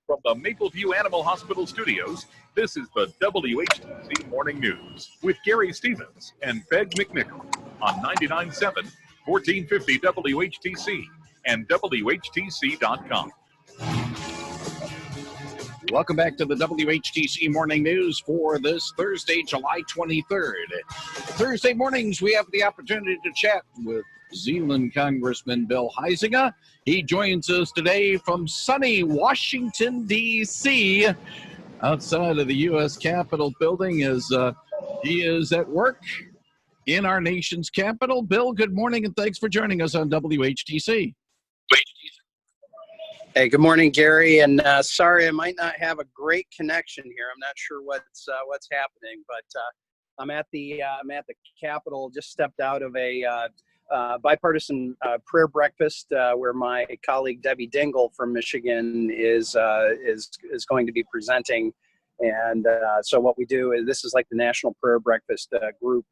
From the Mapleview Animal Hospital studios, this is the WHTC Morning News with Gary Stevens and Peg McNichol on 99.7, 1450 WHTC and WHTC.com. Welcome back to the WHTC Morning News for this Thursday, July 23rd. Thursday mornings, we have the opportunity to chat with R-Zeeland Congressman Bill Huizenga. He joins us today from sunny Washington, D.C., outside of the U.S. Capitol building as he is at work in our nation's capital. Bill, good morning, and thanks for joining us on WHTC. Hey, good morning, Gary. And sorry, I might not have a great connection here. I'm not sure what's happening, but I'm at the Capitol. Just stepped out of a bipartisan prayer breakfast where my colleague Debbie Dingell from Michigan is going to be presenting. And so what we do is, this is like the National Prayer Breakfast group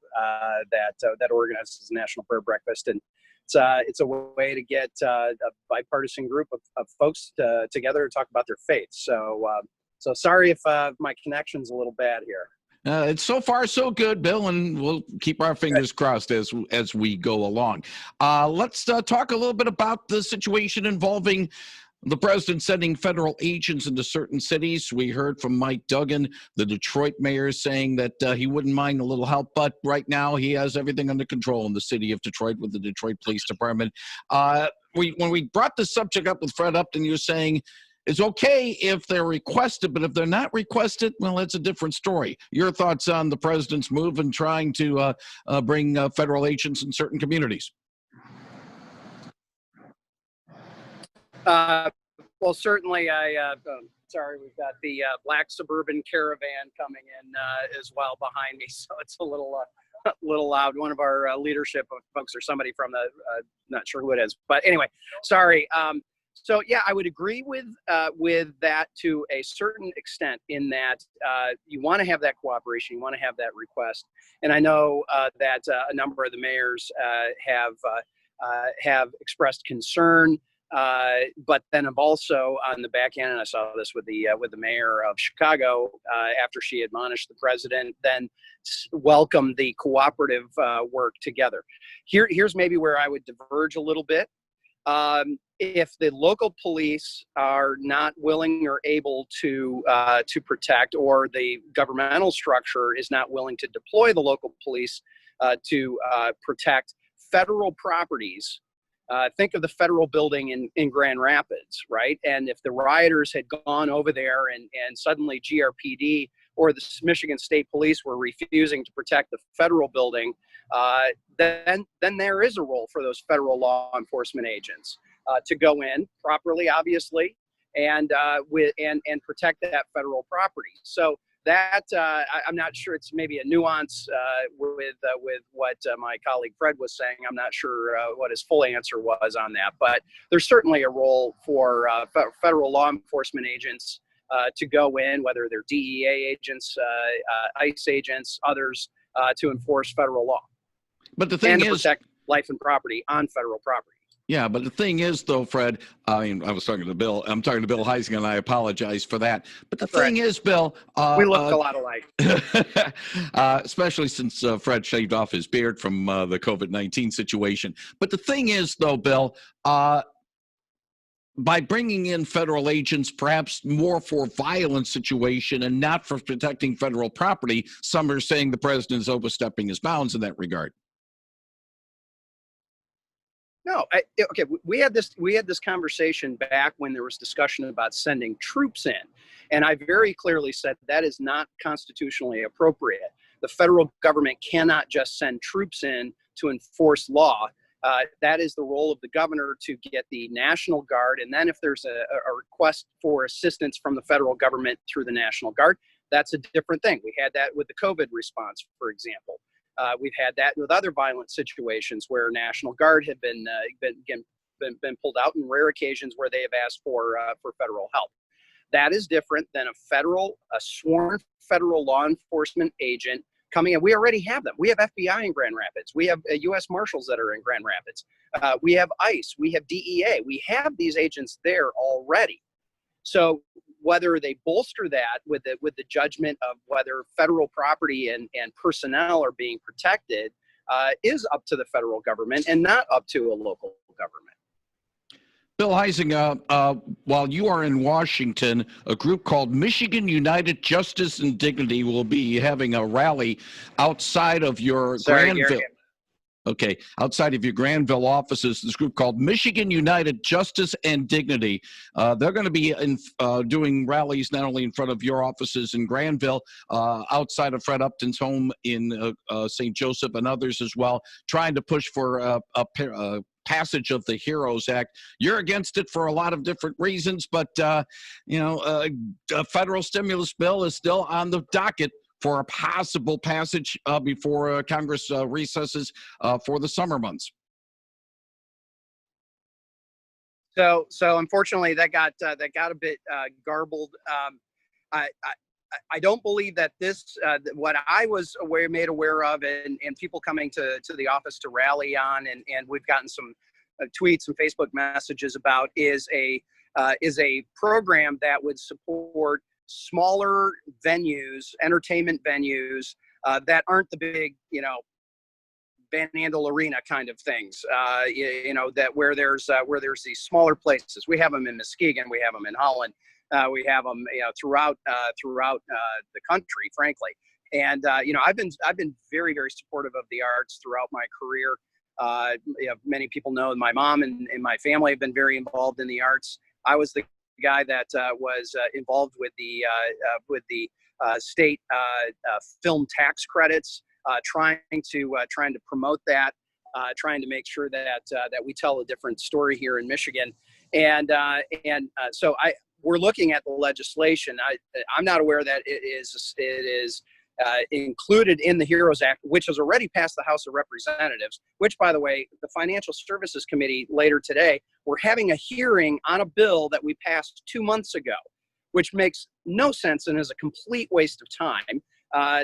that organizes the National Prayer Breakfast, and it's a way to get a bipartisan group of folks together to talk about their faith. So sorry if my connection's a little bad here. It's so far so good, Bill, and we'll keep our fingers crossed as we go along. Let's talk a little bit about the situation involving the president sending federal agents into certain cities. We heard from Mike Duggan, the Detroit mayor, saying that he wouldn't mind a little help, but right now he has everything under control in the city of Detroit with the Detroit Police Department. When we brought the subject up with Fred Upton, you're saying it's okay if they're requested, but if they're not requested, well, that's a different story. Your thoughts on the president's move and trying to bring federal agents in certain communities? Well, certainly, sorry, we've got the black suburban caravan coming in as well behind me, so it's a little loud. One of our leadership folks or somebody from the, not sure who it is, but anyway, sorry. So yeah, I would agree with that to a certain extent, in that you want to have that cooperation, you want to have that request, and I know that a number of the mayors have expressed concern. But then I've also, on the back end, and I saw this with the mayor of Chicago after she admonished the president, then welcomed the cooperative work together. Here's maybe where I would diverge a little bit. If the local police are not willing or able to protect, or the governmental structure is not willing to deploy the local police to protect federal properties. Think of the federal building in Grand Rapids, right? And if the rioters had gone over there and suddenly GRPD or the Michigan State Police were refusing to protect the federal building, then there is a role for those federal law enforcement agents to go in properly, obviously, and protect that federal property. So that I'm not sure, it's maybe a nuance with what my colleague Fred was saying. I'm not sure what his full answer was on that, but there's certainly a role for federal law enforcement agents to go in, whether they're DEA agents, ICE agents, others, to enforce federal law. But the thing and to is, protect life and property on federal property. Yeah, but the thing is, though, Fred, I mean, I was talking to Bill. I'm talking to Bill Huizenga, and I apologize for that. But the thing is, Bill, we look a lot alike. Especially since Fred shaved off his beard from the COVID-19 situation. But the thing is, though, Bill, by bringing in federal agents, perhaps more for violent situation and not for protecting federal property, some are saying the president is overstepping his bounds in that regard. No, okay. We had this conversation back when there was discussion about sending troops in, and I very clearly said that is not constitutionally appropriate. The federal government cannot just send troops in to enforce law. That is the role of the governor to get the National Guard, and then if there's a request for assistance from the federal government through the National Guard, that's a different thing. We had that with the COVID response, for example. We've had that with other violent situations where National Guard had been pulled out, in rare occasions where they have asked for federal help. That is different than a sworn federal law enforcement agent coming in. We already have them. We have FBI in Grand Rapids. We have U.S. Marshals that are in Grand Rapids. We have ICE. We have DEA. We have these agents there already. So whether they bolster that with the judgment of whether federal property and personnel are being protected is up to the federal government and not up to a local government. Bill Huizenga, while you are in Washington, a group called Michigan United Justice and Dignity will be having a rally outside of your Granville. Okay, outside of your Granville offices, this group called Michigan United Justice and Dignity. They're going to be doing rallies not only in front of your offices in Granville, outside of Fred Upton's home in St. Joseph and others as well, trying to push for a passage of the HEROES Act. You're against it for a lot of different reasons, but a federal stimulus bill is still on the docket for a possible passage before Congress recesses for the summer months. So unfortunately, that got a bit garbled. I don't believe that this what I was made aware of, and people coming to the office to rally on, and we've gotten some tweets and Facebook messages about is a program that would support smaller venues, entertainment venues that aren't the big, Van Andel Arena kind of things. That where there's these smaller places. We have them in Muskegon, we have them in Holland, we have them throughout the country, frankly. And I've been very, very supportive of the arts throughout my career. Many people know my mom and my family have been very involved in the arts. I was the guy that was involved with the state film tax credits, trying to promote that, trying to make sure that we tell a different story here in Michigan, and so we're looking at the legislation. I'm not aware that it is included in the HEROES Act, which has already passed the House of Representatives, which, by the way, the Financial Services Committee later today, we're having a hearing on a bill that we passed 2 months ago, which makes no sense and is a complete waste of time,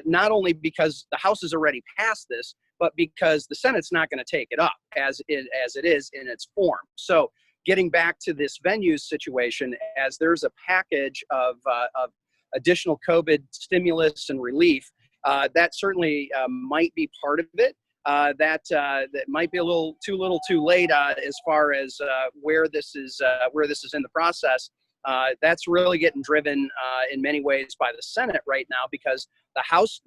not only because the House has already passed this, but because the Senate's not going to take it up as it is in its form. So getting back to this venues situation, as there's a package of additional COVID stimulus and relief, that certainly might be part of it. That might be a little too late as far as where this is in the process. That's really getting driven in many ways by the Senate right now, because the House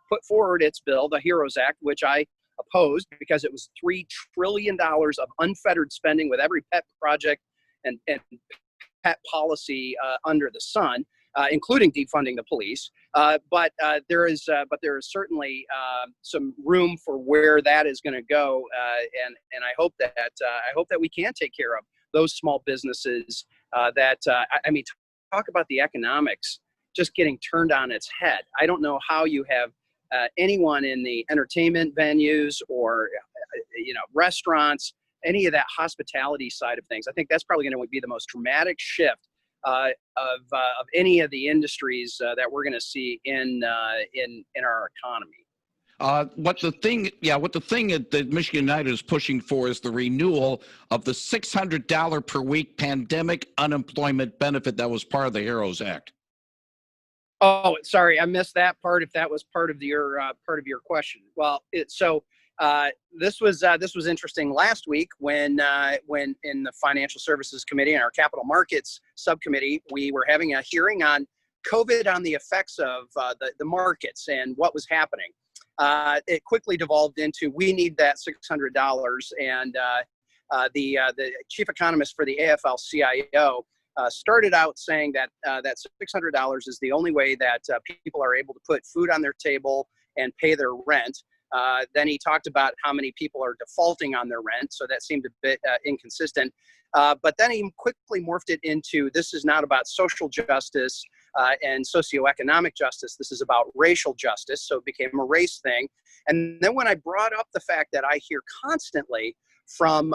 put forward its bill, the HEROES Act, which I opposed because it was $3 trillion of unfettered spending with every pet project and pet policy under the sun, including defunding the police. But there is certainly some room for where that is going to go, and I hope that we can take care of those small businesses. Talk about the economics just getting turned on its head. I don't know how you have anyone in the entertainment venues or restaurants, any of that hospitality side of things. I think that's probably going to be the most dramatic shift of any of the industries that we're going to see in our economy. What the thing that Michigan United is pushing for is the renewal of the $600 per week pandemic unemployment benefit that was part of the HEROES Act. Oh, sorry, I missed that part. If that was part of your question, well, this was interesting last week when in the Financial Services Committee and our Capital Markets Subcommittee, we were having a hearing on COVID, on the effects of the markets and what was happening. It quickly devolved into we need that $600, and the chief economist for the AFL-CIO started out saying that that $600 is the only way that people are able to put food on their table and pay their rent. Then he talked about how many people are defaulting on their rent, so that seemed a bit inconsistent. But then he quickly morphed it into this is not about social justice and socioeconomic justice. This is about racial justice, so it became a race thing. And then when I brought up the fact that I hear constantly from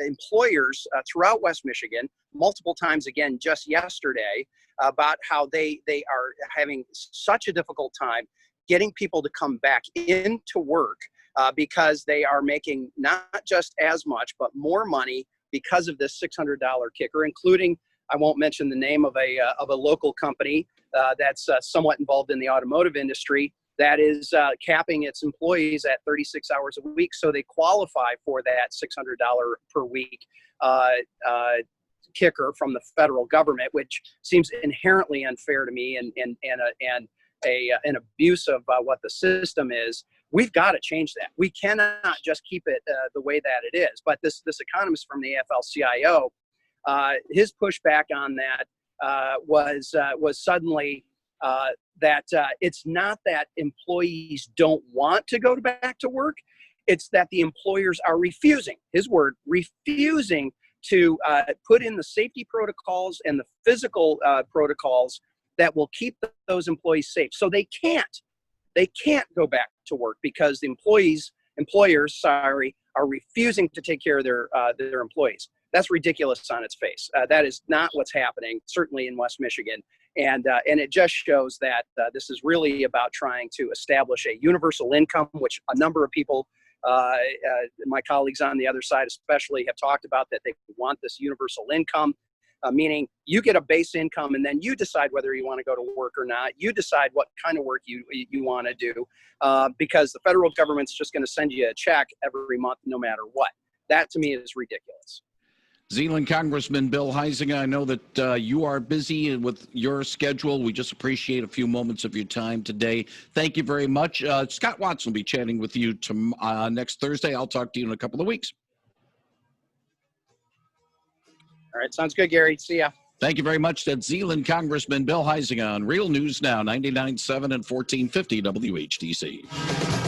employers throughout West Michigan, multiple times again just yesterday, about how they are having such a difficult time getting people to come back into work because they are making not just as much but more money because of this $600 kicker, including I won't mention the name of a local company that's somewhat involved in the automotive industry that is capping its employees at 36 hours a week, so they qualify for that $600 per week kicker from the federal government, which seems inherently unfair to me and an abuse of what the system is. We've got to change that. We cannot just keep it the way that it is. But this economist from the AFL-CIO, his pushback on that was suddenly that it's not that employees don't want to go back to work. It's that the employers are refusing, his word, refusing to put in the safety protocols and the physical protocols that will keep those employees safe. So they can't go back to work because the employers are refusing to take care of their employees. That's ridiculous on its face. That is not what's happening, certainly in West Michigan. And it just shows that this is really about trying to establish a universal income, which a number of people, my colleagues on the other side especially, have talked about, that they want this universal income, meaning you get a base income and then you decide whether you want to go to work or not. You decide what kind of work you want to do because the federal government's just going to send you a check every month no matter what. That to me is ridiculous. Zeeland Congressman Bill Huizenga, I know that you are busy with your schedule. We just appreciate a few moments of your time today. Thank you very much. Scott Watson will be chatting with you next Thursday. I'll talk to you in a couple of weeks. All right. Sounds good, Gary. See ya. Thank you very much. That's Zeeland Congressman Bill Huizenga on Real News Now, 99.7 and 1450 WHTC.